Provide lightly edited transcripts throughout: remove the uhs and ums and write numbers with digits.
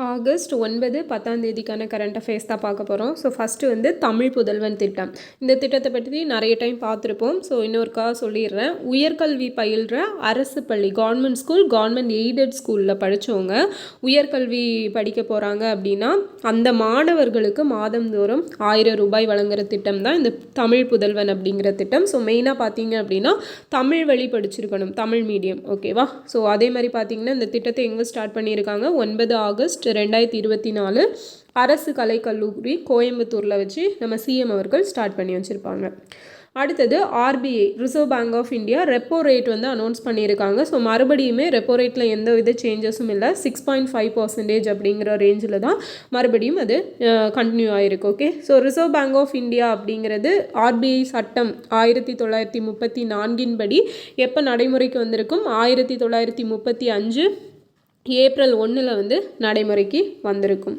August 9, 10ஆம் தேதிக்கான current affairs தான் பார்க்க போகிறோம். ஸோ ஃபஸ்ட்டு வந்து தமிழ் புதல்வன் திட்டம். இந்த திட்டத்தை பற்றி நிறைய டைம் பார்த்துருப்போம். ஸோ இன்னொருக்காக சொல்லிடுறேன். உயர்கல்வி பயில்ற அரசு பள்ளி, கவர்மெண்ட் ஸ்கூல், கவர்மெண்ட் எய்டட் ஸ்கூலில் படித்தவங்க உயர்கல்வி படிக்க போகிறாங்க அப்படின்னா அந்த மாணவர்களுக்கு மாதந்தோறும் 1000 ரூபாய் வழங்குகிற திட்டம் தான் இந்த தமிழ் புதல்வன் அப்படிங்கிற திட்டம். ஸோ மெயினாக பார்த்தீங்க அப்படின்னா தமிழ் வழி படிச்சிருக்கணும், தமிழ் மீடியம், ஓகேவா? ஸோ அதே மாதிரி பார்த்தீங்கன்னா இந்த திட்டத்தை எங்கே ஸ்டார்ட் பண்ணியிருக்காங்க? 9 ஆகஸ்ட் 2024 அரசு கலைக்கல்லூரி கோயம்புத்தூரில் வச்சு நம்ம சிஎம் அவர்கள் ஸ்டார்ட் பண்ணி வச்சுருப்பாங்க. அடுத்தது RBI, reserve bank of India repo rate வந்து அனௌன்ஸ் பண்ணியிருக்காங்க. ஸோ மறுபடியுமே ரெப்போ ரேட்டில் எந்த வித சேஞ்சஸும் இல்லை, 6.5% அப்படிங்கிற ரேஞ்சில் தான் மறுபடியும் அது கண்டினியூ ஆகிருக்கு. Okay, so reserve bank of India அப்படிங்கிறது ஆர்பிஐ சட்டம் 1934 படி எப்போ நடைமுறைக்கு வந்திருக்கும்? 1935 ஏப்ரல் 1 வந்து நடைமுறைக்கு வந்திருக்கும்.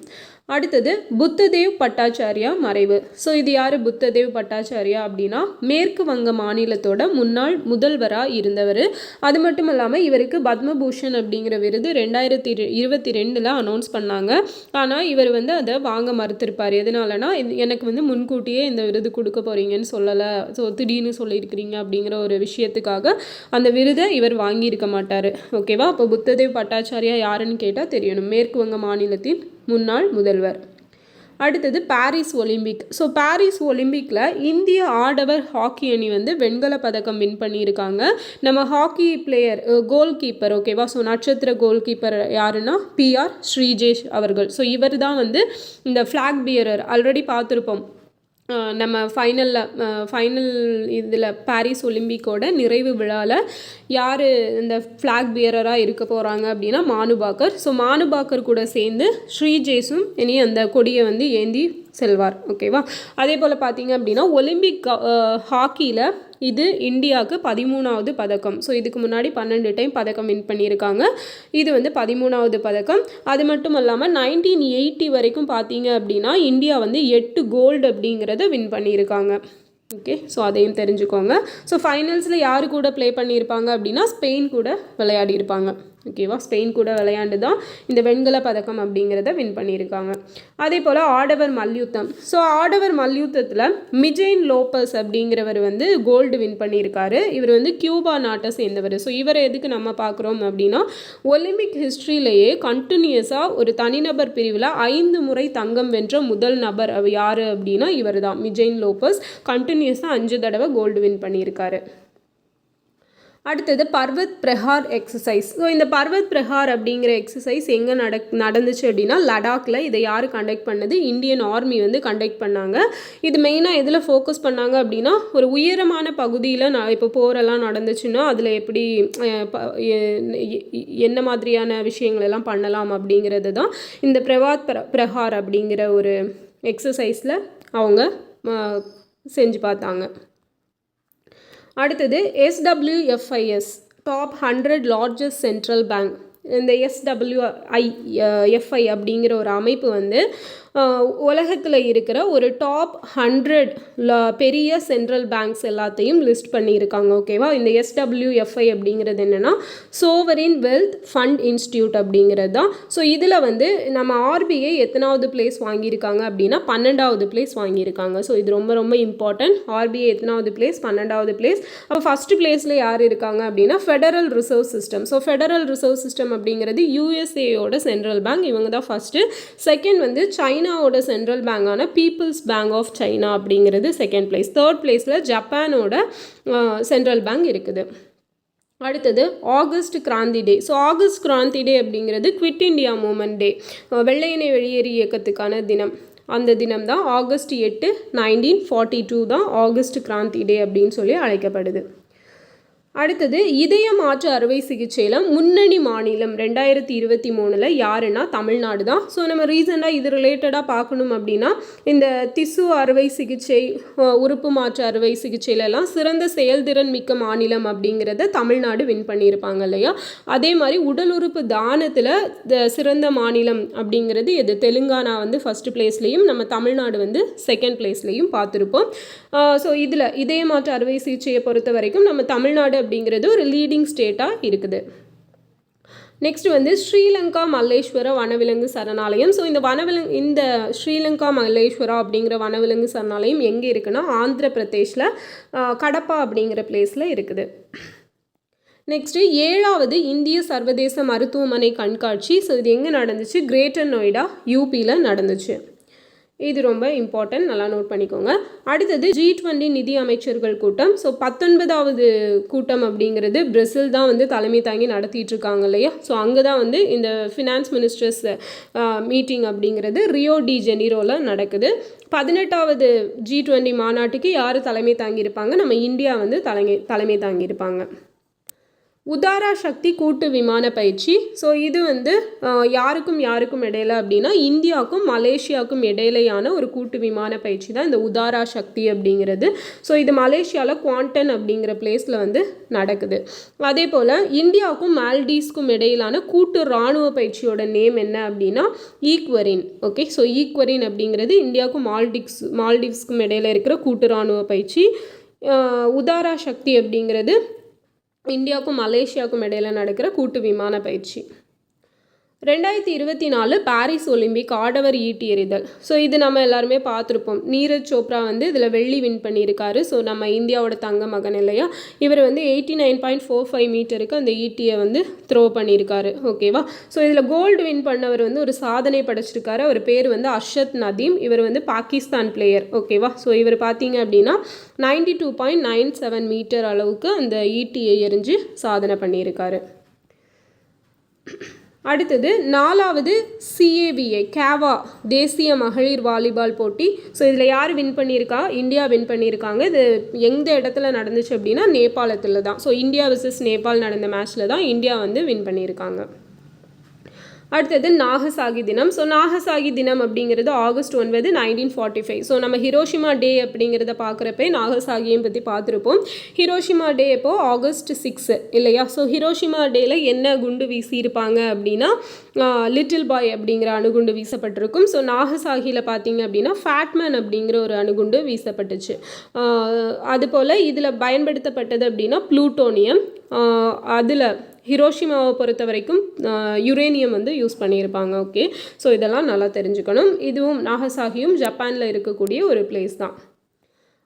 அடுத்தது புத்ததேவ் பட்டாச்சாரியா மறைவு. ஸோ இது யார் புத்ததேவ் பட்டாச்சாரியா அப்படின்னா மேற்கு வங்க மாநிலத்தோட முன்னாள் முதல்வராக இருந்தவர். அது மட்டும் இல்லாமல் இவருக்கு பத்மபூஷன் அப்படிங்கிற விருது 2022 அனௌன்ஸ் பண்ணாங்க. ஆனால் இவர் வந்து அதை வாங்க மறுத்திருப்பார். எதனாலனா, எனக்கு வந்து முன்கூட்டியே இந்த விருது கொடுக்க போகிறீங்கன்னு சொல்லலை, ஸோ திடீர்னு சொல்லியிருக்கிறீங்க அப்படிங்கிற ஒரு விஷயத்துக்காக அந்த விருதை இவர் வாங்கியிருக்க மாட்டார். ஓகேவா? அப்போ புத்ததேவ் பட்டாச்சாரியா யாருன்னு கேட்டால் தெரியணும், மேற்கு வங்க மாநிலத்தின் முன்னாள் முதல்வர். அடுத்தது பாரிஸ் ஒலிம்பிக். ஸோ பாரிஸ் ஒலிம்பிக்கில் இந்திய ஆடவர் ஹாக்கி அணி வந்து வெண்கல பதக்கம் வின் பண்ணியிருக்காங்க. நம்ம ஹாக்கி பிளேயர், கோல் கீப்பர், ஓகேவா? ஸோ நட்சத்திர கோல் கீப்பர் யாருன்னா PR ஸ்ரீஜேஷ் அவர்கள். ஸோ இவர் தான் வந்து இந்த ஃப்ளாக் பியரர். ஆல்ரெடி பார்த்துருப்போம் நம்ம ஃபைனல் இதில் பாரிஸ் ஒலிம்பிக்கோட நிறைவு விழாவில் யார் இந்த ஃப்ளாக் பியரராக இருக்க போகிறாங்க அப்படின்னா மானுபாக்கர். ஸோ மானுபாக்கர் கூட சேர்ந்து ஸ்ரீஜேஷும் இனி அந்த கொடியை வந்து ஏந்தி செல்வார். ஓகேவா? அதே போல் பார்த்தீங்க அப்படின்னா ஒலிம்பிக் ஹாக்கியில் இது இந்தியாவுக்கு 13வது பதக்கம். ஸோ இதுக்கு முன்னாடி 12 டைம் பதக்கம் வின் பண்ணியிருக்காங்க. இது வந்து 13வது பதக்கம். அது மட்டும் இல்லாமல் 1980 வரைக்கும் பார்த்தீங்க அப்படின்னா இந்தியா வந்து 8 கோல்டு அப்படிங்கிறத வின் பண்ணியிருக்காங்க. ஓகே, ஸோ அதையும் தெரிஞ்சுக்கோங்க. ஸோ ஃபைனல்ஸில் யார் கூட ப்ளே பண்ணியிருப்பாங்க அப்படின்னா ஸ்பெயின் கூட விளையாடி இருப்பாங்க. ஓகேவா? ஸ்பெயின் கூட விளையாண்டு தான் இந்த வெண்கல பதக்கம் அப்படிங்கிறத வின் பண்ணியிருக்காங்க. அதே போல் ஆடவர் மல்யுத்தம். ஸோ ஆடவர் மல்யுத்தத்தில் மிஜெயின் லோபஸ் அப்படிங்கிறவர் வந்து கோல்டு வின் பண்ணியிருக்காரு. இவர் வந்து கியூபா நாட்டை சேர்ந்தவர். ஸோ இவரை எதுக்கு நம்ம பார்க்குறோம் அப்படின்னா ஒலிம்பிக் ஹிஸ்ட்ரியிலேயே கண்டினியூஸாக ஒரு தனிநபர் பிரிவில் 5 முறை தங்கம் வென்ற முதல் நபர் யார் அப்படின்னா இவர் தான், மிஜெயின் லோபஸ். கண்டினியூஸாக 5 தடவை கோல்டு வின் பண்ணியிருக்காரு. அடுத்தது பர்வத் பிரஹார் எக்ஸசைஸ். ஸோ இந்த பர்வத் பிரஹார் அப்படிங்கிற எக்ஸசைஸ் எங்கே நடந்துச்சு அப்படின்னா லடாக்கில். இதை யார் கண்டக்ட் பண்ணது? இந்தியன் ஆர்மி வந்து கண்டக்ட் பண்ணாங்க. இது மெயினாக எதில் ஃபோக்கஸ் பண்ணாங்க அப்படின்னா ஒரு உயரமான பகுதியில் இப்போ போரெல்லாம் நடந்துச்சுன்னா அதில் எப்படி என்ன மாதிரியான விஷயங்கள் எல்லாம் பண்ணலாம் அப்படிங்கிறது தான் இந்த பிரஹார் அப்படிங்கிற ஒரு எக்ஸசைஸில் அவங்க செஞ்சு பார்த்தாங்க. அடுத்தது SWFIS, top 100 largest central bank. இந்த SWFI அப்படிங்கிற ஒரு அமைப்பு வந்து உலகத்தில் இருக்கிற ஒரு டாப் 100 பெரிய சென்ட்ரல் பேங்க்ஸ் எல்லாத்தையும் லிஸ்ட் பண்ணியிருக்காங்க. ஓகேவா? இந்த SWFI அப்படிங்கிறது என்னென்னா சோவரின் வெல்த் ஃபண்ட் இன்ஸ்டியூட் அப்படிங்கிறது தான். ஸோ இதில் வந்து நம்ம RBI எத்தனாவது பிளேஸ் வாங்கியிருக்காங்க அப்படின்னா 12வது பிளேஸ் வாங்கியிருக்காங்க. ஸோ இது ரொம்ப ரொம்ப இம்பார்ட்டன்ட். RBI எத்தனாவது பிளேஸ்? 12வது பிளேஸ். அப்போ ஃபஸ்ட்டு பிளேஸில் யார் இருக்காங்க அப்படின்னா federal reserve system. So federal reserve system அப்படிங்கிறது USAயோட சென்ட்ரல் பேங்க், இவங்க தான் ஃபஸ்ட்டு. செகண்ட் வந்து சைனாவோட சென்ட்ரல் பேங்கான பீப்புள்ஸ் பேங்க் ஆஃப் சைனா அப்படிங்கிறது செகண்ட் பிளேஸ். தேர்ட் பிளேஸில் ஜப்பானோட சென்ட்ரல் பேங்க் இருக்குது. அடுத்தது August Kranti day. So August Kranti day அப்படிங்கிறது குவிட் இண்டியா மூமெண்ட் டே, வெள்ளையனே வெளியேறு இயக்கத்துக்கான தினம். அந்த தினம் தான் ஆகஸ்ட் 8, 1942 தான் ஆகஸ்ட் கிராந்தி டே அப்படின்னு சொல்லி அழைக்கப்படுது. அடுத்தது இதய மாற்று அறுவை சிகிச்சையில் முன்னணி மாநிலம் 2023 யாருன்னா தமிழ்நாடு தான். ஸோ நம்ம ரீசெண்டாக இது ரிலேட்டடாக பார்க்கணும் அப்படின்னா இந்த திசு அறுவை சிகிச்சை, உறுப்பு மாற்று அறுவை சிகிச்சையிலலாம் சிறந்த செயல்திறன் மிக்க மாநிலம் அப்படிங்கிறத தமிழ்நாடு வின் பண்ணியிருப்பாங்க இல்லையா? அதே மாதிரி உடல் உறுப்பு தானத்தில் சிறந்த மாநிலம் அப்படிங்கிறது எது? தெலுங்கானா வந்து ஃபஸ்ட்டு பிளேஸ்லேயும் நம்ம தமிழ்நாடு வந்து செகண்ட் பிளேஸ்லேயும் பார்த்துருப்போம். ஸோ இதில் இதய மாற்று அறுவை சிகிச்சையை பொறுத்த வரைக்கும் நம்ம தமிழ்நாடு அப்படிங்கிறது ஒரு லீடிங் ஸ்டேட்டாக இருக்குது. நெக்ஸ்ட் வந்து ஸ்ரீலங்கா மல்லேஸ்வர வனவிலங்கு சரணாலயம். ஸோ இந்த ஸ்ரீலங்கா மல்லேஸ்வரா அப்படிங்கிற வனவிலங்கு சரணாலயம் எங்கே இருக்குன்னா ஆந்திர பிரதேஷில் கடப்பா அப்படிங்கிற பிளேஸில் இருக்குது. நெக்ஸ்ட்டு 7வது இந்திய சர்வதேச மருத்துவமனை கண்காட்சி. ஸோ இது எங்கே நடந்துச்சு? கிரேட்டர் நொய்டா யூபியில் நடந்துச்சு. இது ரொம்ப இம்பார்ட்டன்ட், நல்லா நோட் பண்ணிக்கோங்க. அடுத்தது G20 நிதி அமைச்சர்கள் கூட்டம். ஸோ 19வது கூட்டம் அப்படிங்கிறது பிரேசில் தான் வந்து தலைமை தாங்கி நடத்திட்டு இருக்காங்க இல்லையா? ஸோ அங்கே தான் வந்து இந்த ஃபினான்ஸ் மினிஸ்டர்ஸ் மீட்டிங் அப்படிங்கிறது ரியோ டி ஜெனிரோவில் நடக்குது. 18வது G20 மாநாட்டுக்கு யார் தலைமை தாங்கியிருப்பாங்க? நம்ம இந்தியா வந்து தலைமை தாங்கியிருப்பாங்க. உதாரா சக்தி கூட்டு விமான பயிற்சி. ஸோ இது வந்து யாருக்கும் இடையில அப்படின்னா இந்தியாவுக்கும் மலேசியாவுக்கும் இடையிலையான ஒரு கூட்டு விமான பயிற்சி தான் இந்த உதாரா சக்தி அப்படிங்கிறது. ஸோ இது மலேசியாவில் குவாண்டன் அப்படிங்கிற பிளேஸில் வந்து நடக்குது. அதே போல் இந்தியாவுக்கும் மால்டீவ்ஸ்க்கும் இடையிலான கூட்டு இராணுவ பயிற்சியோட நேம் என்ன அப்படின்னா ஈக்வரின். ஓகே, ஸோ ஈக்வரின் அப்படிங்கிறது இந்தியாவுக்கும் மால்டீவ்ஸ்க்கும் இடையில இருக்கிற கூட்டு இராணுவ பயிற்சி. உதாரா சக்தி அப்படிங்கிறது இந்தியாவுக்கும் மலேசியாவுக்கும் இடையில நடக்கிற கூட்டு விமான பயிற்சி. 2024 பாரிஸ் ஒலிம்பிக் ஆடவர் ஈட்டி எறிதல். ஸோ இது நம்ம எல்லாருமே பார்த்துருப்போம். நீரஜ் சோப்ரா வந்து இதில் வெள்ளி வின் பண்ணியிருக்காரு. ஸோ நம்ம இந்தியாவோட தங்க மகன் இல்லையா? இவர் வந்து 89.45 மீட்டருக்கு அந்த ஈட்டியை வந்து த்ரோ பண்ணியிருக்காரு. ஓகேவா? ஸோ இதில் கோல்டு வின் பண்ணவர் வந்து ஒரு சாதனை படைச்சிருக்காரு. அவர் பேர் வந்து அர்ஷத் நதீம். இவர் வந்து பாகிஸ்தான் பிளேயர். ஓகேவா? ஸோ இவர் பார்த்தீங்க அப்படின்னா 92.97 மீட்டர் அளவுக்கு அந்த ஈட்டியை எறிஞ்சு சாதனை பண்ணியிருக்காரு. அடுத்தது 4வது CAVA கேவா தேசிய மகளிர் வாலிபால் போட்டி. ஸோ இதில் யார் வின் பண்ணியிருக்கா? இந்தியா வின் பண்ணியிருக்காங்க. இது எந்த இடத்துல நடந்துச்சு அப்படின்னா நேபாளத்தில் தான். ஸோ இந்தியா விசஸ் நேபாள் நடந்த மேட்ச்சில் தான் இந்தியா வந்து வின் பண்ணியிருக்காங்க. அடுத்தது நாகசாகி தினம். ஸோ நாகசாகி தினம் அப்படிங்கிறது ஆகஸ்ட் 9, 1945. ஸோ நம்ம ஹிரோஷிமா டே அப்படிங்கிறத பார்க்குறப்ப நாகசாகியை பற்றி பார்த்துருப்போம். ஹிரோஷிமா டே இப்போ ஆகஸ்ட் 6 இல்லையா? ஸோ ஹிரோஷிமா டேயில் என்ன குண்டு வீசியிருப்பாங்க அப்படின்னா லிட்டில் பாய் அப்படிங்கிற அணுகுண்டு வீசப்பட்டிருக்கும். ஸோ நாகசாகியில் பார்த்தீங்க அப்படின்னா ஃபேட்மேன் அப்படிங்கிற ஒரு அணுகுண்டு வீசப்பட்டுச்சு. அதுபோல் இதில் பயன்படுத்தப்பட்டது அப்படின்னா ப்ளூட்டோனியம். அதில் ஹிரோஷிமாவை பொறுத்த வரைக்கும் யுரேனியம் வந்து யூஸ் பண்ணியிருப்பாங்க. ஓகே, ஸோ இதெல்லாம் நல்லா தெரிஞ்சுக்கணும். இதுவும் நாகசாகியும் ஜப்பானில் இருக்கக்கூடிய ஒரு பிளேஸ் தான்.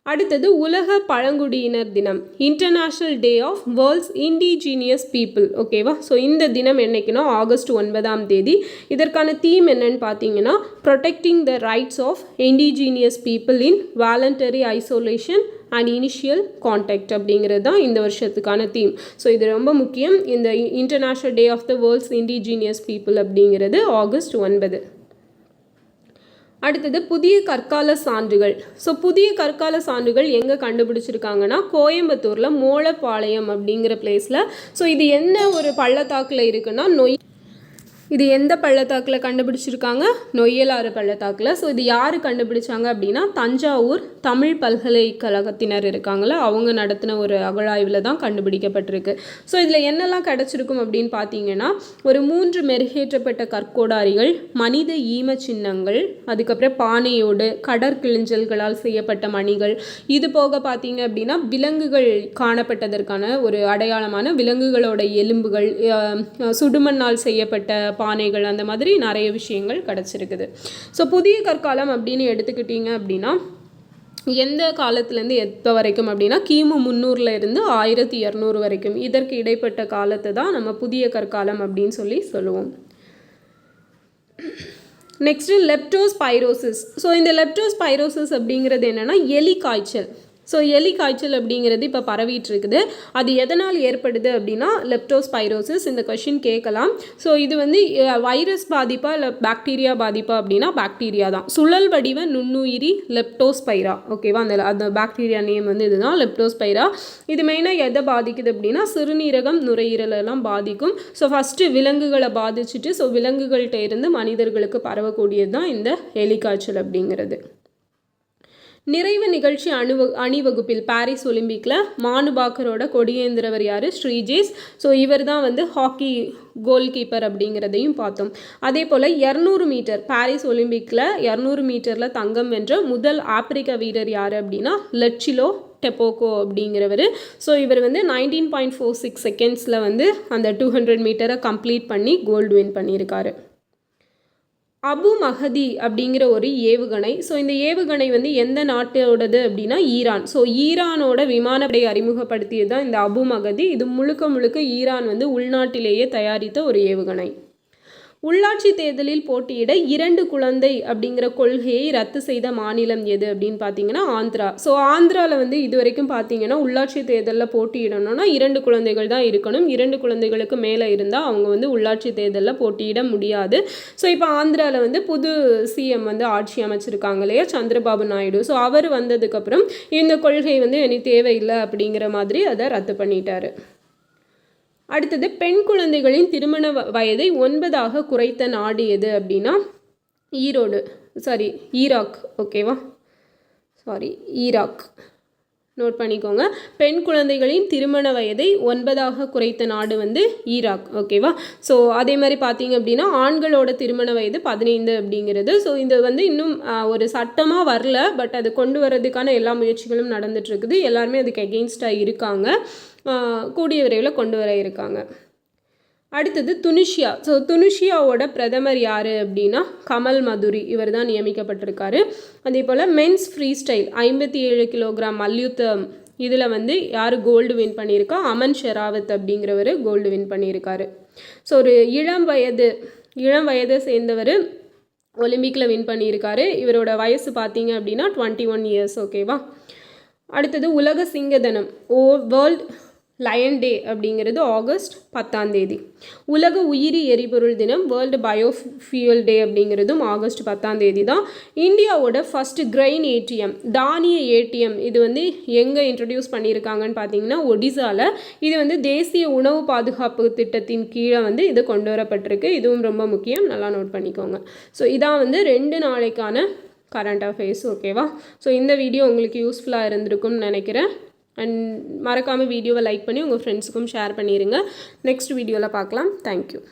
அடுத்தது உலக பழங்குடியினர் தினம், international day of world's indigenous people. ஓகேவா? ஸோ இந்த தினம் என்னைக்குன்னா ஆகஸ்ட் 9. இதற்கான தீம் என்னன்னு பார்த்தீங்கன்னா protecting the rights of indigenous people in voluntary isolation and initial contact அப்படிங்கிறது தான் இந்த வருஷத்துக்கான தீம். ஸோ இது ரொம்ப முக்கியம். இந்த international day of the world's indigenous people அப்படிங்கிறது ஆகஸ்ட் 9. அடுத்தது புதிய கற்கால சான்றுகள். ஸோ புதிய கற்கால சான்றுகள் எங்கே கண்டுபிடிச்சிருக்காங்கன்னா கோயம்புத்தூரில் மோளப்பாளையம் அப்படிங்கிற பிளேஸில். ஸோ இது என்ன ஒரு பள்ளத்தாக்கில் இருக்குன்னா இது எந்த பள்ளத்தாக்கில் கண்டுபிடிச்சிருக்காங்க? நொய்யலாறு பள்ளத்தாக்கில். ஸோ இது யார் கண்டுபிடிச்சாங்க அப்படின்னா தஞ்சாவூர் தமிழ் பல்கலைக்கழகத்தினர் இருக்காங்களா, அவங்க நடத்தின ஒரு அகழாய்வில் தான் கண்டுபிடிக்கப்பட்டிருக்கு. ஸோ இதில் என்னெல்லாம் கிடச்சிருக்கும் அப்படின்னு பார்த்தீங்கன்னா ஒரு 3 மெருகேற்றப்பட்ட கற்கோடாரிகள், மனித ஈம சின்னங்கள், அதுக்கப்புறம் பானையோடு கடற்கிழிஞ்சல்களால் செய்யப்பட்ட மணிகள், இது போக பார்த்தீங்க அப்படின்னா விலங்குகள் காணப்பட்டதற்கான ஒரு அடையாளமான விலங்குகளோட எலும்புகள், சுடுமண்ணால் செய்யப்பட்ட பானைகள், அந்த மாதிரி நிறைய விஷயங்கள் கிடச்சிருக்குது. ஸோ புதிய கற்காலம் அப்படின்னு எடுத்துக்கிட்டிங்க அப்படின்னா எந்த காலத்துலேருந்து எப்போ வரைக்கும் அப்படின்னா கிமு 300 இருந்து 1200 வரைக்கும், இதற்கு இடைப்பட்ட காலத்தை தான் நம்ம புதிய கற்காலம் அப்படின்னு சொல்லுவோம். Next leptospirosis. ஸோ இந்த லெப்டோஸ்பைரோசிஸ் அப்படிங்கிறது என்னென்னா எலி காய்ச்சல். ஸோ எலி காய்ச்சல் அப்படிங்கிறது இப்போ பரவிட்டு இருக்குது. அது எதனால் ஏற்படுது அப்படின்னா லெப்டோஸ்பைரோசிஸ். இந்த கொஷின் கேட்கலாம். ஸோ இது வந்து வைரஸ் பாதிப்பா இல்லை பாக்டீரியா பாதிப்பா அப்படின்னா பாக்டீரியா தான். சுழல் வடிவ நுண்ணுயிரி லெப்டோஸ்பைரா. ஓகேவா? அந்த பாக்டீரியா நேம் வந்து இதுதான் லெப்டோஸ்பைரா. இது மெயினாக எதை பாதிக்குது அப்படின்னா சிறுநீரகம், நுரையீரலெல்லாம் பாதிக்கும். ஸோ ஃபஸ்ட்டு விலங்குகளை பாதிச்சுட்டு ஸோ விலங்குகள்கிட்ட இருந்து மனிதர்களுக்கு பரவக்கூடியது தான் இந்த எலி காய்ச்சல் அப்படிங்கிறது. நிறைவு நிகழ்ச்சி அணிவகுப்பில் பாரிஸ் ஒலிம்பிக்கில் மானுபாக்கரோட கொடியேந்திரவர் யார்? ஸ்ரீஜேஷ். ஸோ இவர் தான் வந்து ஹாக்கி கோல் கீப்பர் அப்படிங்கிறதையும் பார்த்தோம். அதே போல் 200 மீட்டர் பாரிஸ் ஒலிம்பிக்கில் 200 மீட்டரில் தங்கம் வென்ற முதல் ஆப்பிரிக்க வீரர் யார் அப்படின்னா லட்சிலோ டெப்போக்கோ அப்படிங்கிறவர். ஸோ இவர் வந்து 19.46 செகண்ட்ஸில் வந்து அந்த 200 மீட்டரை கம்ப்ளீட் பண்ணி கோல்டு வின் பண்ணியிருக்காரு. அபு மஹதி அப்படிங்கிற ஒரு ஏவுகணை. ஸோ இந்த ஏவுகணை வந்து எந்த நாட்டோடது அப்படின்னா ஈரான். ஸோ ஈரானோட விமானப்படை அறிமுகப்படுத்தியது தான் இந்த அபு மஹதி. இது முழுக்க முழுக்க ஈரான் வந்து உள்நாட்டிலேயே தயாரித்த ஒரு ஏவுகணை. உள்ளாட்சி தேர்தலில் போட்டியிட 2 குழந்தை அப்படிங்கிற கொள்கையை ரத்து செய்த மாநிலம் எது அப்படின்னு பார்த்தீங்கன்னா ஆந்திரா. ஸோ ஆந்திராவில் வந்து இது வரைக்கும் பார்த்தீங்கன்னா உள்ளாட்சி தேர்தலில் போட்டியிடணும்னா 2 குழந்தைகள் தான் இருக்கணும். 2 குழந்தைகளுக்கு மேலே இருந்தால் அவங்க வந்து உள்ளாட்சி தேர்தலில் போட்டியிட முடியாது. ஸோ இப்போ ஆந்திராவில் வந்து புது சிஎம் வந்து ஆட்சி அமைச்சிருக்காங்க இல்லையா, சந்திரபாபு நாயுடு. ஸோ அவர் வந்ததுக்கப்புறம் இந்த கொள்கை வந்து இனி தேவையில்லை அப்படிங்கிற மாதிரி அதை ரத்து பண்ணிட்டாரு. அடுத்தது பெண் குழந்தைகளின் திருமண வயதை 9ஆக குறைத்த நாடு எது அப்படின்னா ஈராக். ஓகேவா, ஈராக் நோட் பண்ணிக்கோங்க. பெண் குழந்தைகளின் திருமண வயதை 9ஆக குறைத்த நாடு வந்து ஈராக். ஓகேவா. ஸோ அதே மாதிரி பார்த்தீங்க அப்படின்னா ஆண்களோட திருமண வயது 15 அப்படிங்கிறது. ஸோ இது வந்து இன்னும் ஒரு சட்டமாக வரல, பட் அது கொண்டு வரதுக்கான எல்லா முயற்சிகளும் நடந்துகிட்ருக்குது. எல்லாருமே அதுக்கு எகெயின்ஸ்டாக இருக்காங்க, கூடிய விரைவில் கொண்டு வர இருக்காங்க. அடுத்தது துனிஷியா. ஸோ துனிஷியாவோட பிரதமர் யார் அப்படின்னா கமல் மதுரி, இவர் தான் நியமிக்கப்பட்டிருக்காரு. அதே போல் மென்ஸ் ஃப்ரீ ஸ்டைல் 57 கிலோகிராம் மல்யுத்தம் இதில் வந்து யார் கோல்டு வின் பண்ணியிருக்கா, அமன் ஷெராவத் அப்படிங்கிறவர் கோல்டு வின் பண்ணியிருக்காரு. ஸோ ஒரு இளம் வயதை சேர்ந்தவர் ஒலிம்பிக்கில் வின் பண்ணியிருக்காரு. இவரோட வயசு பார்த்தீங்க அப்படின்னா 21 இயர்ஸ். ஓகேவா. அடுத்தது உலக சிங்க தினம், வேர்ல்ட் லயன் டே அப்படிங்கிறது ஆகஸ்ட் 10 உலக உயிரி எரிபொருள் தினம், வேர்ல்டு பயோஃபியூல் டே அப்படிங்கிறதும் ஆகஸ்ட் 10 தான். இந்தியாவோட ஃபர்ஸ்ட் கிரெயின் ஏடிஎம், தானிய ஏடிஎம், இது வந்து எங்கே இன்ட்ரடியூஸ் பண்ணியிருக்காங்கன்னு பார்த்தீங்கன்னா ஒடிசாவில். இது வந்து தேசிய உணவு பாதுகாப்பு திட்டத்தின் கீழே வந்து இது கொண்டு வரப்பட்டிருக்கு. இதுவும் ரொம்ப முக்கியம், நல்லா நோட் பண்ணிக்கோங்க. ஸோ இதான் வந்து 2 நாளைக்கான கரண்ட் அஃபேர்ஸ். ஓகேவா. ஸோ இந்த வீடியோ உங்களுக்கு யூஸ்ஃபுல்லாக இருந்திருக்கும்னு நினைக்கிறேன். அண்ட் மறக்காமல் வீடியோவை லைக் பண்ணி உங்கள் ஃப்ரெண்ட்ஸுக்கும் ஷேர் பண்ணிடுங்க. நெக்ஸ்ட் வீடியோவில் பார்க்கலாம். தேங்க்யூ.